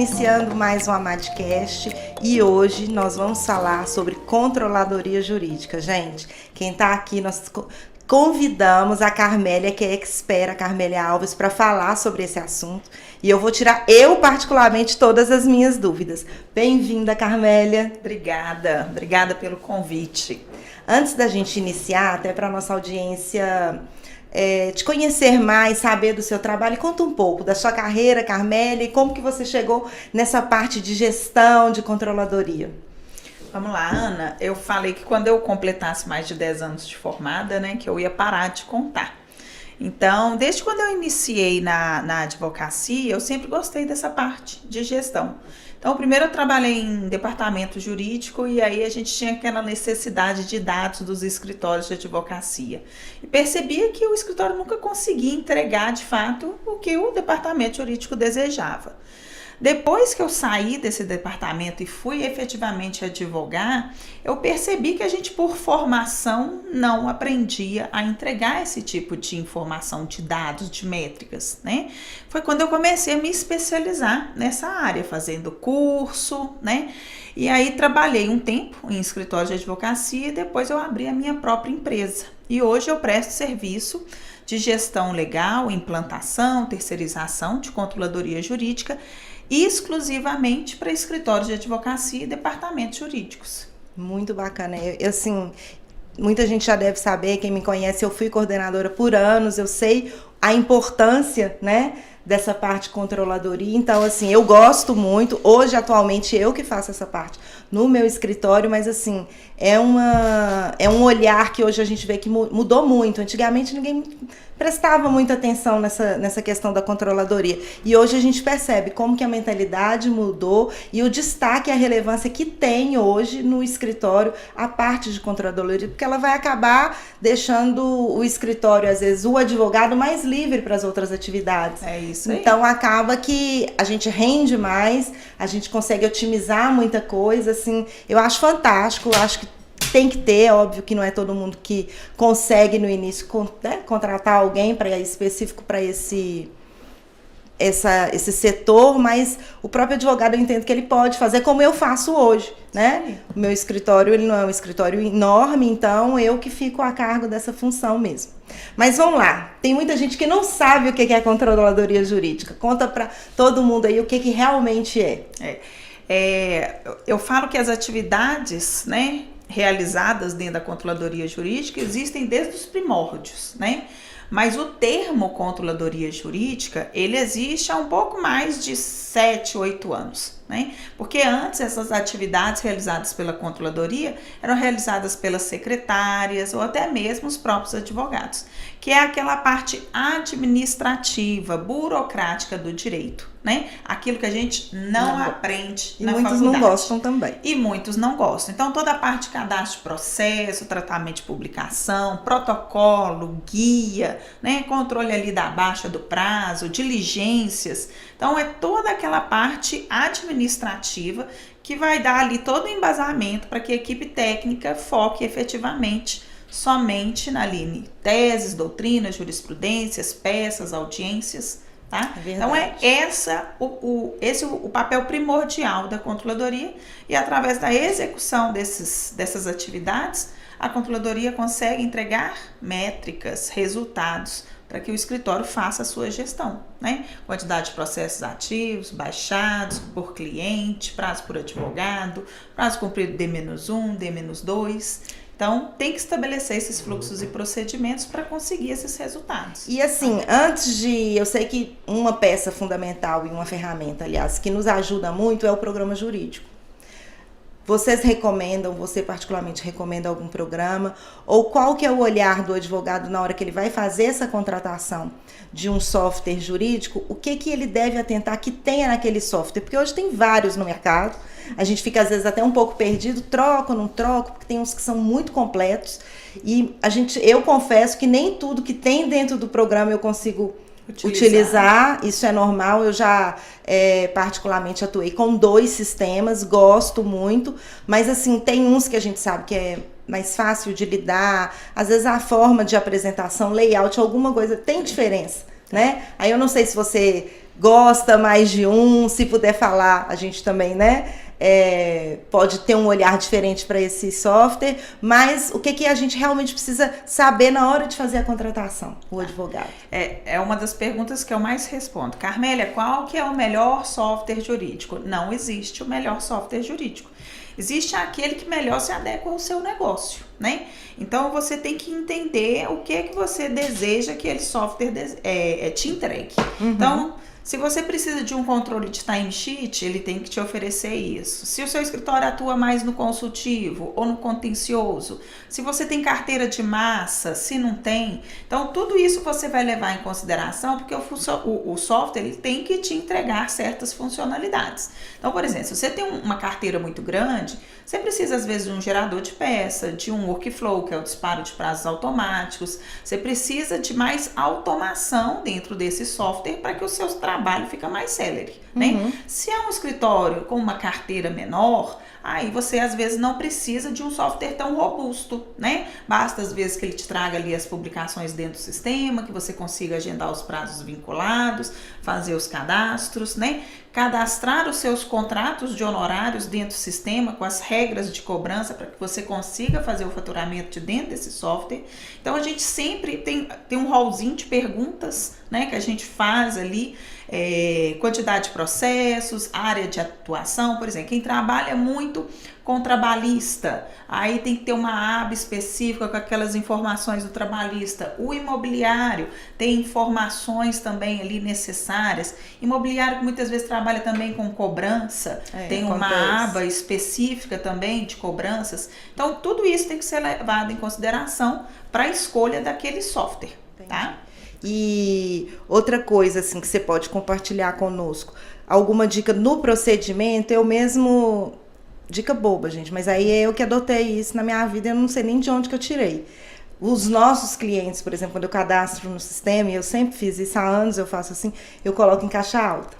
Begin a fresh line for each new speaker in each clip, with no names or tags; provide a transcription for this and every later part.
iniciando mais um Amadcast e hoje nós vamos falar sobre controladoria jurídica. Gente, quem está aqui, nós convidamos a Carmélia, que é expert, a Carmélia Alves, para falar sobre esse assunto. E eu vou tirar, particularmente, todas as minhas dúvidas. Bem-vinda, Carmélia.
Obrigada pelo convite.
Antes da gente iniciar, até para a nossa audiência te conhecer mais, saber do seu trabalho, conta um pouco da sua carreira, Carmélia, e como que você chegou nessa parte de gestão, de controladoria.
Vamos lá, Ana, eu falei que quando eu completasse mais de 10 anos de formada, né, que eu ia parar de contar. Então, desde quando eu iniciei na advocacia, eu sempre gostei dessa parte de gestão. Então, primeiro eu trabalhei em departamento jurídico e aí a gente tinha aquela necessidade de dados dos escritórios de advocacia. E percebia que o escritório nunca conseguia entregar, de fato, o que o departamento jurídico desejava. Depois que eu saí desse departamento e fui efetivamente advogar, eu percebi que a gente, por formação, não aprendia a entregar esse tipo de informação, de dados, de métricas, né? Foi quando eu comecei a me especializar nessa área, fazendo curso, né? E aí trabalhei um tempo em escritório de advocacia e depois eu abri a minha própria empresa. E hoje eu presto serviço de gestão legal, implantação, terceirização de controladoria jurídica, exclusivamente para escritórios de advocacia e departamentos jurídicos.
Muito bacana. Assim, muita gente já deve saber, quem me conhece, eu fui coordenadora por anos, eu sei a importância, né, dessa parte de controladoria. Então, assim, eu gosto muito. Hoje, atualmente, eu que faço essa parte no meu escritório, mas, assim, é um olhar que hoje a gente vê que mudou muito. Antigamente, ninguém prestava muita atenção nessa questão da controladoria. E hoje a gente percebe como que a mentalidade mudou e o destaque e a relevância que tem hoje no escritório a parte de controladoria, porque ela vai acabar deixando o escritório, às vezes, o advogado mais livre para as outras atividades.
É isso aí.
Então, acaba que a gente rende mais, a gente consegue otimizar muita coisa, assim, eu acho fantástico, eu acho que tem que ter, é óbvio que não é todo mundo que consegue no início, né, contratar alguém específico para esse setor, mas o próprio advogado eu entendo que ele pode fazer como eu faço hoje, né? Sim. O meu escritório, ele não é um escritório enorme, então eu que fico a cargo dessa função mesmo. Mas vamos lá, tem muita gente que não sabe o que é a controladoria jurídica. Conta para todo mundo aí o que realmente é.
Eu falo que as atividades, né, realizadas dentro da controladoria jurídica existem desde os primórdios, né? Mas o termo controladoria jurídica, ele existe há um pouco mais de 7, 8 anos, né? Porque antes essas atividades realizadas pela controladoria eram realizadas pelas secretárias ou até mesmo os próprios advogados, que é aquela parte administrativa, burocrática do direito, né? Aquilo que a gente não aprende na faculdade.
E muitos não gostam também.
E muitos não gostam. Então, toda a parte de cadastro de processo, tratamento de publicação, protocolo, guia, né? Controle ali da baixa do prazo, diligências. Então, é toda aquela parte administrativa que vai dar ali todo o embasamento para que a equipe técnica foque efetivamente somente na linha teses, doutrinas, jurisprudências, peças, audiências. Tá? Então esse o papel primordial da controladoria e através da execução dessas atividades a controladoria consegue entregar métricas, resultados para que o escritório faça a sua gestão, né? Quantidade de processos ativos, baixados por cliente, prazo por advogado, prazo cumprido D-1, D-2. Então, tem que estabelecer esses fluxos e procedimentos para conseguir esses resultados.
E assim, eu sei que uma peça fundamental e uma ferramenta, aliás, que nos ajuda muito é o programa jurídico. Vocês recomendam, você particularmente recomenda algum programa? Ou qual que é o olhar do advogado na hora que ele vai fazer essa contratação de um software jurídico? O que ele deve atentar que tenha naquele software? Porque hoje tem vários no mercado. A gente fica às vezes até um pouco perdido, troco, não troco, porque tem uns que são muito completos. E eu confesso que nem tudo que tem dentro do programa eu consigo utilizar, isso é normal. Eu já particularmente atuei com 2 sistemas, gosto muito, mas assim, tem uns que a gente sabe que é mais fácil de lidar, às vezes a forma de apresentação, layout, alguma coisa tem diferença, né? Aí eu não sei se você gosta mais de um, se puder falar, a gente também, né? Pode ter um olhar diferente para esse software, mas o que a gente realmente precisa saber na hora de fazer a contratação, o advogado?
É uma das perguntas que eu mais respondo. Carmélia, qual que é o melhor software jurídico? Não existe o melhor software jurídico. Existe aquele que melhor se adequa ao seu negócio, né? Então, você tem que entender o que você deseja que aquele software te entregue.
Uhum.
Então, se você precisa de um controle de timesheet, ele tem que te oferecer isso. Se o seu escritório atua mais no consultivo ou no contencioso, se você tem carteira de massa, se não tem. Então, tudo isso você vai levar em consideração, porque o software ele tem que te entregar certas funcionalidades. Então, por exemplo, se você tem uma carteira muito grande, você precisa, às vezes, de um gerador de peça, de um workflow, que é o disparo de prazos automáticos. Você precisa de mais automação dentro desse software para que o seu trabalho fique mais célere, né? Se é um escritório com uma carteira menor, aí você, às vezes, não precisa de um software tão robusto, né? Basta, às vezes, que ele te traga ali as publicações dentro do sistema, que você consiga agendar os prazos vinculados, fazer os cadastros, né? Cadastrar os seus contratos de honorários dentro do sistema com as regras de cobrança para que você consiga fazer o faturamento de dentro desse software. Então, a gente sempre tem um rolzinho de perguntas, né, que a gente faz ali, quantidade de processos, área de atuação, por exemplo, quem trabalha muito com trabalhista, aí tem que ter uma aba específica com aquelas informações do trabalhista. O imobiliário tem informações também ali necessárias. Imobiliário que muitas vezes trabalha também com cobrança, tem uma aba específica também de cobranças. Então, tudo isso tem que ser levado em consideração para a escolha daquele software, tá?
E outra coisa assim que você pode compartilhar conosco, alguma dica no procedimento, eu mesmo... Dica boba, gente, mas aí é eu que adotei isso na minha vida, eu não sei nem de onde que eu tirei. Os nossos clientes, por exemplo, quando eu cadastro no sistema, e eu sempre fiz isso há anos, eu faço assim, eu coloco em caixa alta.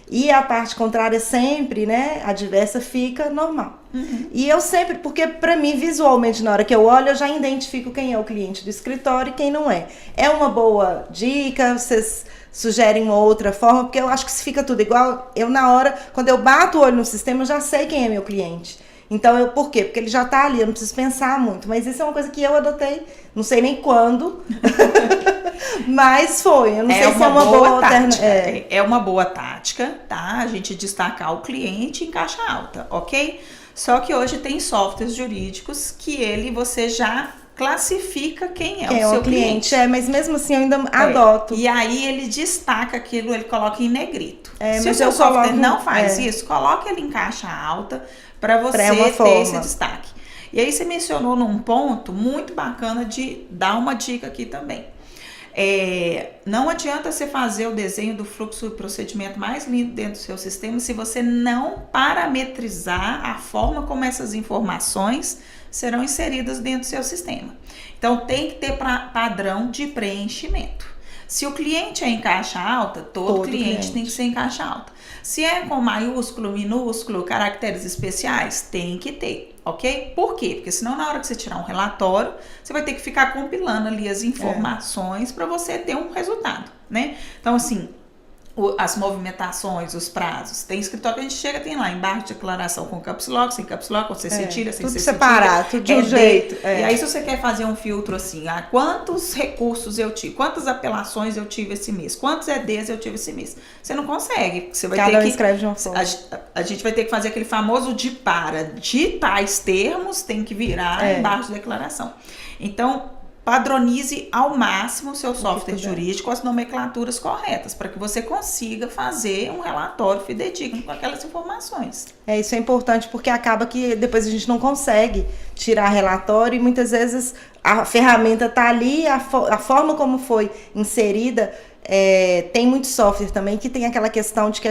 E a parte contrária sempre, né, adversa fica normal. E eu sempre, porque pra mim, visualmente, na hora que eu olho, eu já identifico quem é o cliente do escritório e quem não é. É uma boa dica, vocês sugerem uma outra forma, porque eu acho que se fica tudo igual, eu na hora, quando eu bato o olho no sistema, eu já sei quem é meu cliente. Então, por quê? Porque ele já tá ali, eu não preciso pensar muito. Mas isso é uma coisa que eu adotei, não sei nem quando, mas foi. Eu não sei se é uma boa
tática. É uma boa tática, tá? A gente destacar o cliente em caixa alta, ok? Só que hoje tem softwares jurídicos que você já classifica quem é o seu cliente.
Mas mesmo assim eu ainda adoto.
E aí ele destaca aquilo, ele coloca em negrito. Se
mas
o seu software não faz isso, coloca ele em caixa alta para você ter esse destaque. E aí você mencionou num ponto muito bacana de dar uma dica aqui também. Não adianta você fazer o desenho do fluxo e procedimento mais lindo dentro do seu sistema se você não parametrizar a forma como essas informações serão inseridas dentro do seu sistema. Então, tem que ter padrão de preenchimento. Se o cliente é em caixa alta, todo cliente tem que ser em caixa alta. Se é com maiúsculo, minúsculo, caracteres especiais, tem que ter, ok? Por quê? Porque senão na hora que você tirar um relatório, você vai ter que ficar compilando ali as informações para você ter um resultado, né? Então, assim, as movimentações, os prazos. Tem escritório que a gente chega, tem lá embaixo de declaração com caps lock, sem caps lock, você se tira, sem
tudo
se
separado, tudo de um jeito.
E aí, se você quer fazer um filtro assim, quantos recursos eu tive, quantas apelações eu tive esse mês, quantos EDs eu tive esse mês, você não consegue. Você vai ter que
escreve de uma forma.
A gente vai ter que fazer aquele famoso de tais termos, tem que virar embaixo da declaração. Então, padronize ao máximo o seu software jurídico com as nomenclaturas corretas, para que você consiga fazer um relatório fidedigno com aquelas informações.
Isso é importante porque acaba que depois a gente não consegue tirar relatório e muitas vezes a ferramenta está ali, a forma como foi inserida. Tem muito software também que tem aquela questão de que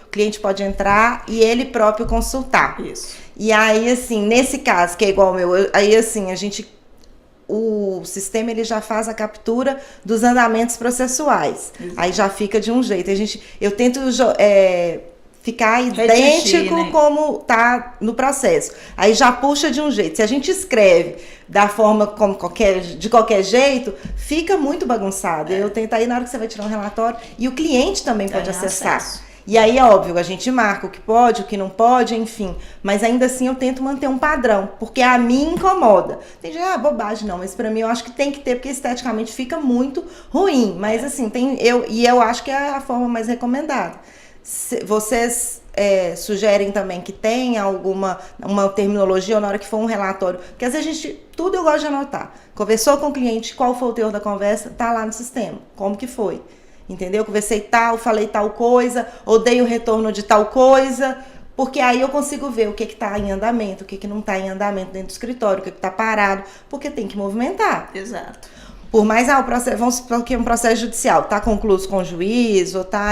o cliente pode entrar e ele próprio consultar.
Isso.
E aí, assim, nesse caso, que é igual ao meu, aí assim, o sistema ele já faz a captura dos andamentos processuais. Aí já fica de um jeito. Eu tento ficar
Redigir,
idêntico,
né?
como tá no processo. Aí já puxa de um jeito. Se a gente escreve da forma como de qualquer jeito, fica muito bagunçado. Eu tento aí na hora que você vai tirar um relatório, e o cliente também pode
Tem
acessar.
acesso.
E aí, óbvio, a gente marca o que pode, o que não pode, enfim. Mas ainda assim eu tento manter um padrão, porque a mim incomoda. Tem gente, bobagem não, mas pra mim eu acho que tem que ter, porque esteticamente fica muito ruim. Mas assim, eu acho que é a forma mais recomendada. Vocês sugerem também que tenha uma terminologia, ou na hora que for um relatório, porque às vezes tudo eu gosto de anotar. Conversou com o cliente, qual foi o teor da conversa, tá lá no sistema, como que foi. Entendeu? Conversei tal, falei tal coisa, ou dei o retorno de tal coisa, porque aí eu consigo ver o que está em andamento, o que não está em andamento dentro do escritório, o que está parado, porque tem que movimentar.
Exato.
Por mais, o processo, vamos supor que é um processo judicial, está concluído com o juiz, ou está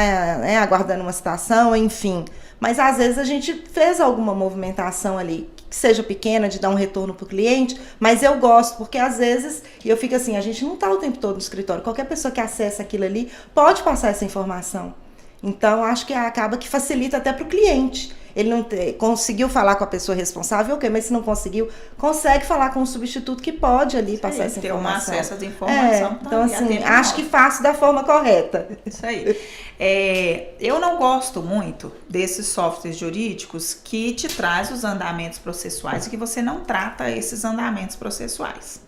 aguardando uma citação, enfim. Mas às vezes a gente fez alguma movimentação ali, que seja pequena, de dar um retorno para o cliente, mas eu gosto, porque às vezes, e eu fico assim, a gente não está o tempo todo no escritório, qualquer pessoa que acessa aquilo ali pode passar essa informação. Então, acho que acaba que facilita até para o cliente. Ele não conseguiu falar com a pessoa responsável, ok, mas se não conseguiu, consegue falar com o substituto que pode ali passar essa
ter
informação.
Ter um acesso à informação.
Então, assim, acho que faço da forma correta.
Isso aí. Eu não gosto muito desses softwares jurídicos que te traz os andamentos processuais e que você não trata esses andamentos processuais.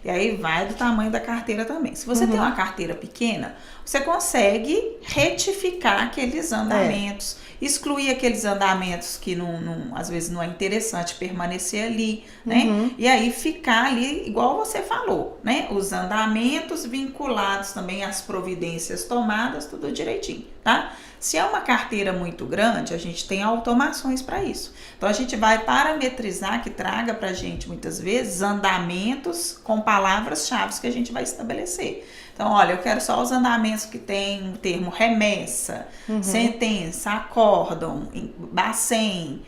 E aí vai do tamanho da carteira também. Se você tem uma carteira pequena, você consegue retificar aqueles andamentos, excluir aqueles andamentos que às vezes não é interessante permanecer ali, né? E aí ficar ali, igual você falou, né? Os andamentos vinculados também às providências tomadas, tudo direitinho, tá? Se é uma carteira muito grande, a gente tem automações para isso. Então, a gente vai parametrizar, que traga para a gente, muitas vezes, andamentos com palavras-chave que a gente vai estabelecer. Então, olha, eu quero só os andamentos que tem o termo remessa, sentença, acórdão, bacen,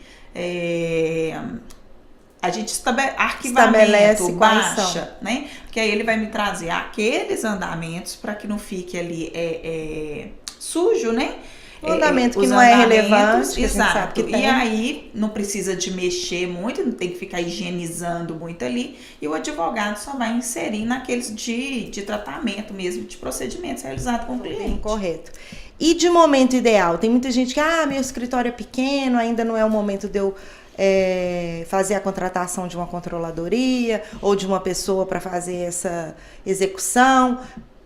a gente arquivamento, baixa, né? Porque aí ele vai me trazer aqueles andamentos para que não fique ali sujo, né?
O andamento que não é relevante,
exato.
Que a gente sabe que tem.
E aí não precisa de mexer muito, não tem que ficar higienizando muito ali. E o advogado só vai inserir naqueles de tratamento mesmo, de procedimentos realizados com o cliente.
Correto. E de momento ideal? Tem muita gente que, meu escritório é pequeno, ainda não é o momento de eu fazer a contratação de uma controladoria ou de uma pessoa para fazer essa execução.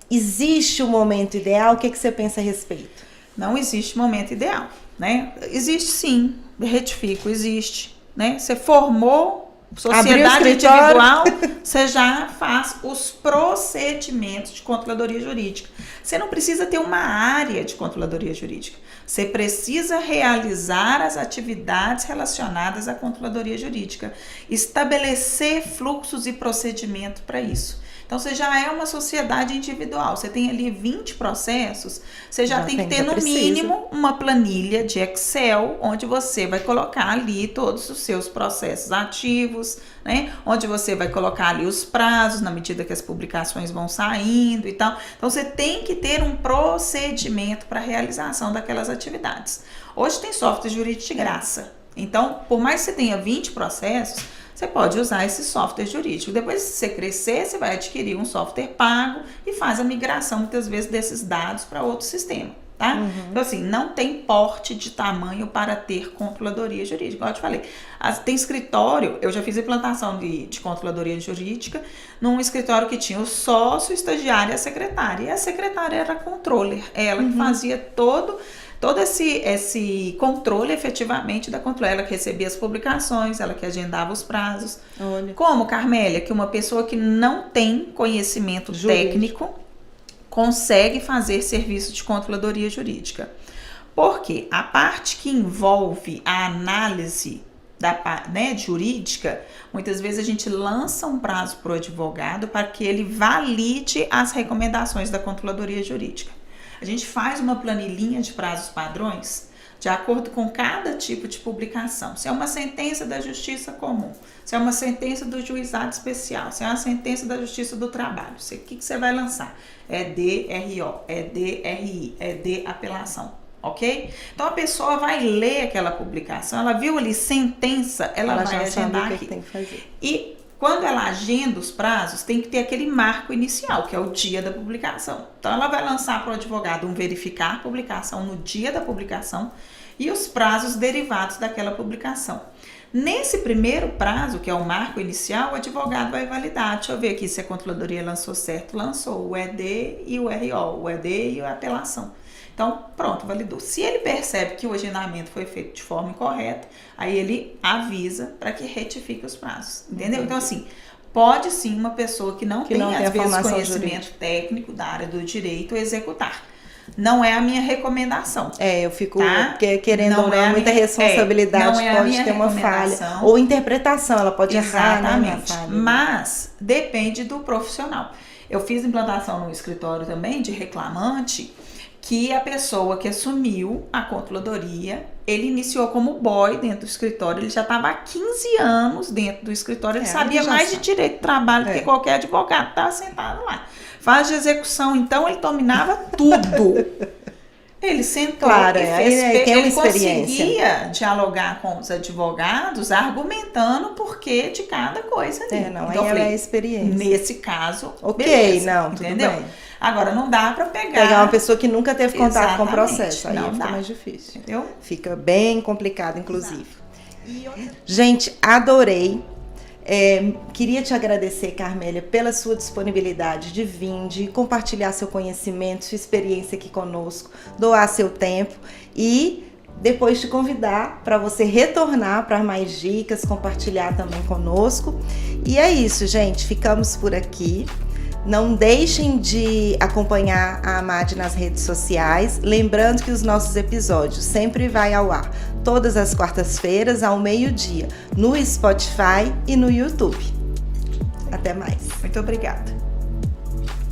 Existe o momento ideal? O que você pensa a respeito?
Não existe momento ideal, né? Existe sim, retifico, existe, né? Você formou sociedade individual, você já faz os procedimentos de controladoria jurídica. Você não precisa ter uma área de controladoria jurídica. Você precisa realizar as atividades relacionadas à controladoria jurídica, estabelecer fluxos e procedimento para isso. Então, você já é uma sociedade individual, você tem ali 20 processos, você já tem que ter, no mínimo, uma planilha de Excel, onde você vai colocar ali todos os seus processos ativos, né? Onde você vai colocar ali os prazos, na medida que as publicações vão saindo e tal. Então, você tem que ter um procedimento para a realização daquelas atividades. Hoje tem software jurídico de graça. Então, por mais que você tenha 20 processos, você pode usar esse software jurídico. Depois, se você crescer, você vai adquirir um software pago e faz a migração, muitas vezes, desses dados para outro sistema, tá? Então, assim, não tem porte de tamanho para ter controladoria jurídica. Igual eu te falei, tem escritório, eu já fiz implantação de controladoria jurídica num escritório que tinha o sócio, o estagiário e a secretária. E a secretária era a controller, ela que fazia todo esse controle efetivamente da controle. Ela que recebia as publicações, ela que agendava os prazos.
Olha.
Como, Carmélia, que uma pessoa que não tem conhecimento técnico consegue fazer serviço de controladoria jurídica? Porque a parte que envolve a análise jurídica, muitas vezes a gente lança um prazo para o advogado para que ele valide as recomendações da controladoria jurídica. A gente faz uma planilhinha de prazos padrões de acordo com cada tipo de publicação. Se é uma sentença da Justiça Comum, se é uma sentença do Juizado Especial, se é uma sentença da Justiça do Trabalho, o que você vai lançar? É DRO, é DRI, é de apelação. ok? Então a pessoa vai ler aquela publicação, ela viu ali sentença, ela vai
já sabe
agendar
o que
aqui.
tem que fazer.
E quando ela agenda os prazos, tem que ter aquele marco inicial, que é o dia da publicação. Então ela vai lançar para o advogado um verificar a publicação no dia da publicação e os prazos derivados daquela publicação. Nesse primeiro prazo, que é o marco inicial, o advogado vai validar. Deixa eu ver aqui se a controladoria lançou certo. Lançou o ED e o RO, o ED e a apelação. Então, pronto, validou. Se ele percebe que o agendamento foi feito de forma incorreta, aí ele avisa para que retifique os prazos. Entendeu? Então, assim, pode sim uma pessoa que não tem, às vezes, conhecimento técnico da área do direito executar. Não é a minha recomendação.
Eu fico querendo ou não, muita responsabilidade, pode ter uma falha. Ou interpretação, ela pode errar, né?
Mas depende do profissional. Eu fiz implantação no escritório também de reclamante, que a pessoa que assumiu a controladoria, ele iniciou como boy dentro do escritório, ele já estava há 15 anos dentro do escritório, ele sabia mais de direito de trabalho do que qualquer advogado que estava sentado lá. Fase de execução, então, ele dominava tudo. Ele sentou e fez, ele conseguia dialogar com os advogados, argumentando o porquê de cada coisa ali.
Então, aí ela é experiência.
Nesse caso,
beleza,
entendeu?
Tudo bem.
Agora, não dá para pegar
uma pessoa que nunca teve contato com o processo. Aí fica mais difícil.
Entendeu?
Fica bem complicado, inclusive. Gente, adorei. Queria te agradecer, Carmélia, pela sua disponibilidade de vir, de compartilhar seu conhecimento, sua experiência aqui conosco, doar seu tempo e depois te convidar para você retornar para mais dicas, compartilhar também conosco. E é isso, gente. Ficamos por aqui. Não deixem de acompanhar a Amade nas redes sociais, lembrando que os nossos episódios sempre vai ao ar todas as quartas-feiras ao meio-dia, no Spotify e no YouTube. Até mais.
Muito obrigada.